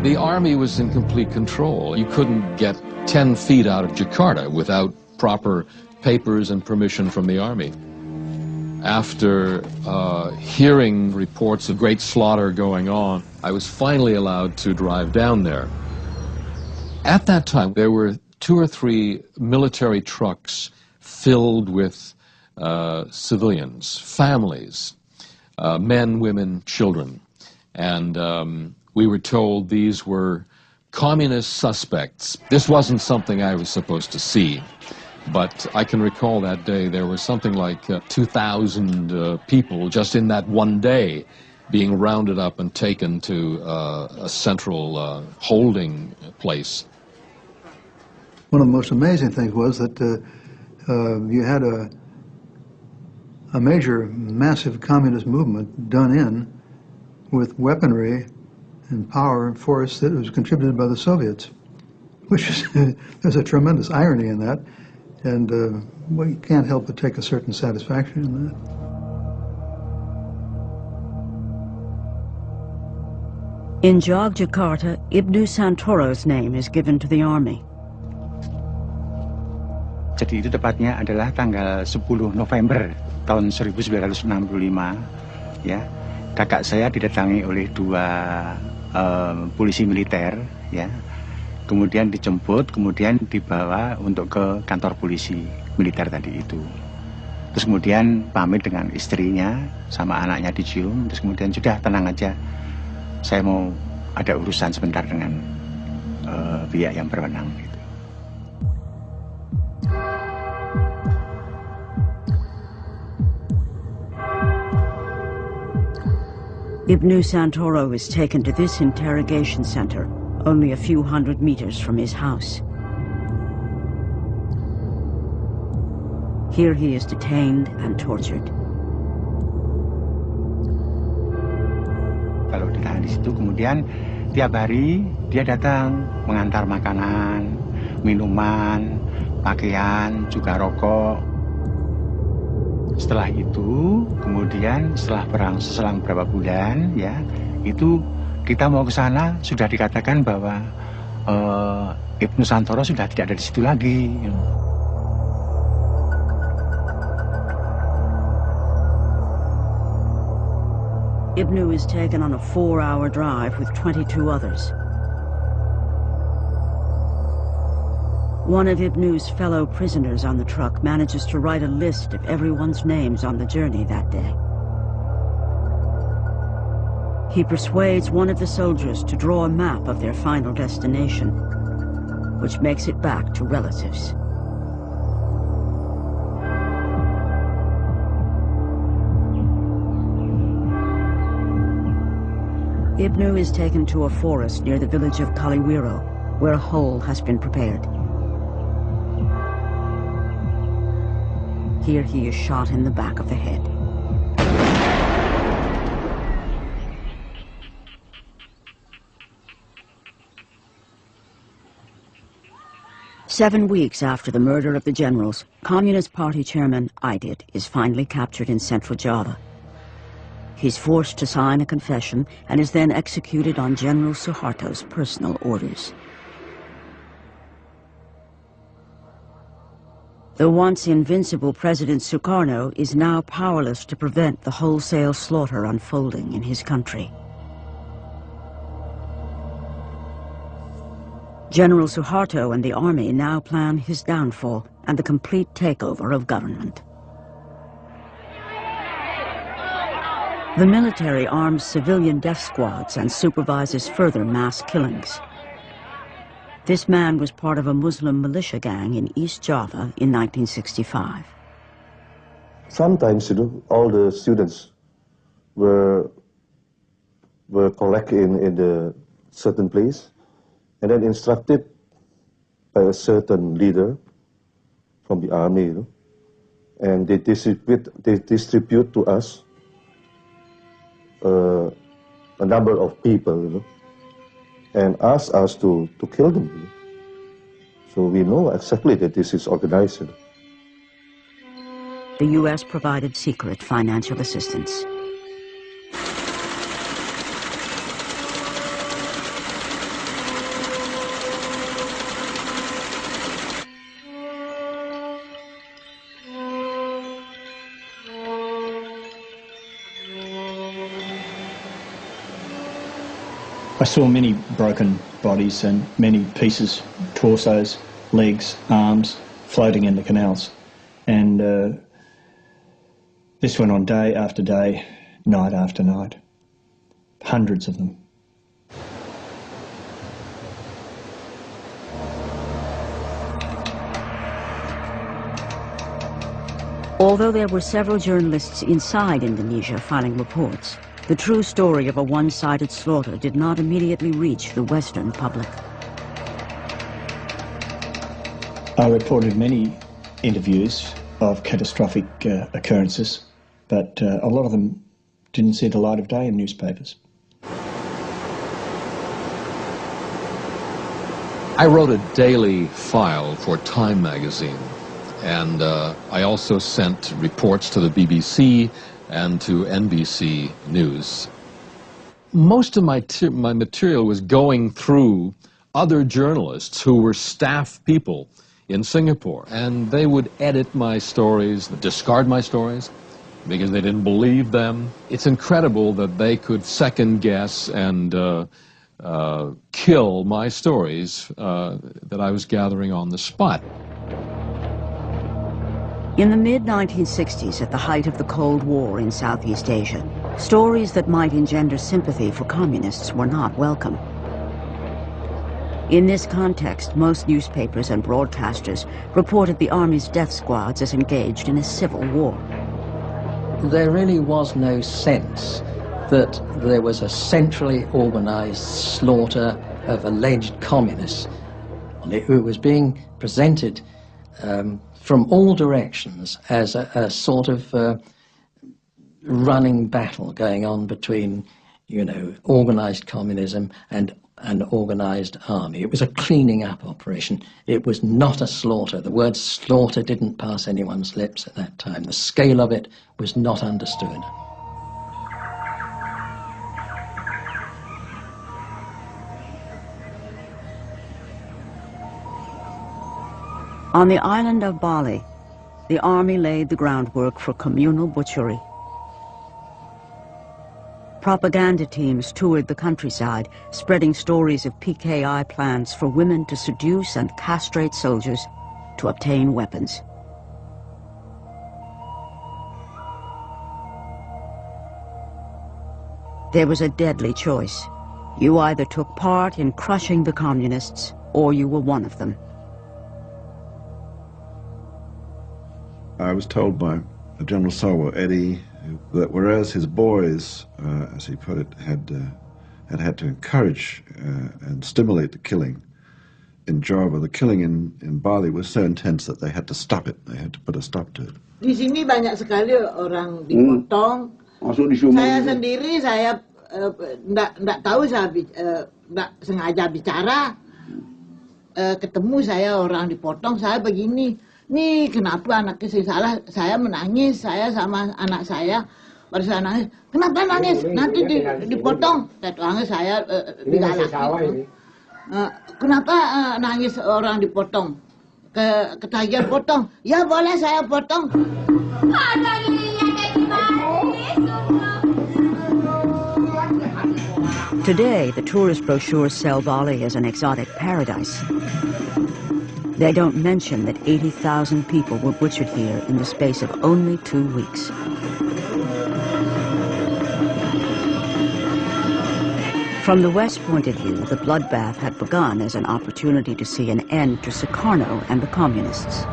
The army was in complete control. You couldn't get 10 feet out of Jakarta without proper papers and permission from the army. After hearing reports of great slaughter going on, I was finally allowed to drive down there. At that time, there were 2 or 3 military trucks filled with civilians, families, men, women, children. And we were told these were communist suspects. This wasn't something I was supposed to see. But I can recall that day there were something like 2,000 people just in that one day being rounded up and taken to a central holding place. One of the most amazing things was that you had a major, massive communist movement done in with weaponry and power and force that was contributed by the Soviets, which is, there's a tremendous irony in that. And we can't help but take a certain satisfaction in that. In Yogyakarta, Ibnu Santoro's name is given to the army. Jadi itu tepatnya adalah tanggal 10 November tahun 1965, ya. Kakak saya didatangi oleh 2 polisi militer, ya. Kemudian dijemput, kemudian dibawa untuk ke kantor polisi militer tadi itu. Terus kemudian pamit dengan istrinya, sama anaknya dicium, terus kemudian sudah tenang aja. Saya mau ada urusan sebentar dengan pihak yang berwenang. Gitu. Ibnu Santoro is taken to this interrogation center, only a few hundred meters from his house. Here he is detained and tortured. Kalau ditahan di situ, kemudian tiap hari dia datang mengantar makanan, minuman, pakaian, juga rokok. Setelah itu, kemudian selang beberapa bulan, ya, itu kita mau ke sana, sudah dikatakan bahwa Ibnu Santoro sudah tidak ada di situ lagi. Ibnu is taken on a 4-hour drive with 22 others. One of Ibnu's fellow prisoners on the truck manages to write a list of everyone's names on the journey that day. He persuades one of the soldiers to draw a map of their final destination, which makes it back to relatives. Ibnu is taken to a forest near the village of Kaliwiro, where a hole has been prepared. Here he is shot in the back of the head. Seven weeks after the murder of the generals, Communist Party chairman Aidit is finally captured in central Java. He's forced to sign a confession and is then executed on General Suharto's personal orders. The once invincible President Sukarno is now powerless to prevent the wholesale slaughter unfolding in his country. General Suharto and the army now plan his downfall and the complete takeover of government. The military arms civilian death squads and supervises further mass killings. This man was part of a Muslim militia gang in East Java in 1965. Sometimes, all the students were collected in a certain place and then instructed by a certain leader from the army, and they distribute to us a number of people, and ask us to kill them. So we know exactly that this is organized. The U.S. provided secret financial assistance. I saw many broken bodies and many pieces, torsos, legs, arms, floating in the canals. And this went on day after day, night after night. Hundreds of them. Although there were several journalists inside Indonesia filing reports, the true story of a one-sided slaughter did not immediately reach the Western public. I reported many interviews of catastrophic occurrences, but a lot of them didn't see the light of day in newspapers. I wrote a daily file for Time magazine, and I also sent reports to the BBC and to NBC News. Most of my material was going through other journalists who were staff people in Singapore, and they would edit my stories, discard my stories, because they didn't believe them. It's incredible that they could second guess and kill my stories that I was gathering on the spot. In the mid-1960s, at the height of the Cold War in Southeast Asia, stories that might engender sympathy for communists were not welcome. In this context, most newspapers and broadcasters reported the Army's death squads as engaged in a civil war. There really was no sense that there was a centrally organized slaughter of alleged communists. It was being presented from all directions as a sort of running battle going on between, you know, organized communism and an organized army. It was a cleaning up operation. It was not a slaughter. The word slaughter didn't pass anyone's lips at that time. The scale of it was not understood. On the island of Bali, the Army laid the groundwork for communal butchery. Propaganda teams toured the countryside, spreading stories of PKI plans for women to seduce and castrate soldiers to obtain weapons. There was a deadly choice. You either took part in crushing the communists, or you were one of them. I was told by General Salwa Eddie that whereas his boys, as he put it, had to encourage and stimulate the killing in Java, the killing in Bali was so intense that they had to stop it. They had to put a stop to it. Di sini banyak sekali orang dipotong. Saya sendiri, saya nggak tahu, saya nggak sengaja bicara. Ketemu saya orang dipotong, saya begini. Nih kenapa anaknya saya salah, saya menangis, saya sama anak saya, baru saya nangis, kenapa nangis, nanti dipotong, tetangga saya digalaki, kenapa nangis orang dipotong, ketagihan potong, ya boleh saya potong. Today, the tourist brochures sell Bali as an exotic paradise. They don't mention that 80,000 people were butchered here in the space of only 2 weeks. From the West point of view, the bloodbath had begun as an opportunity to see an end to Sukarno and the communists.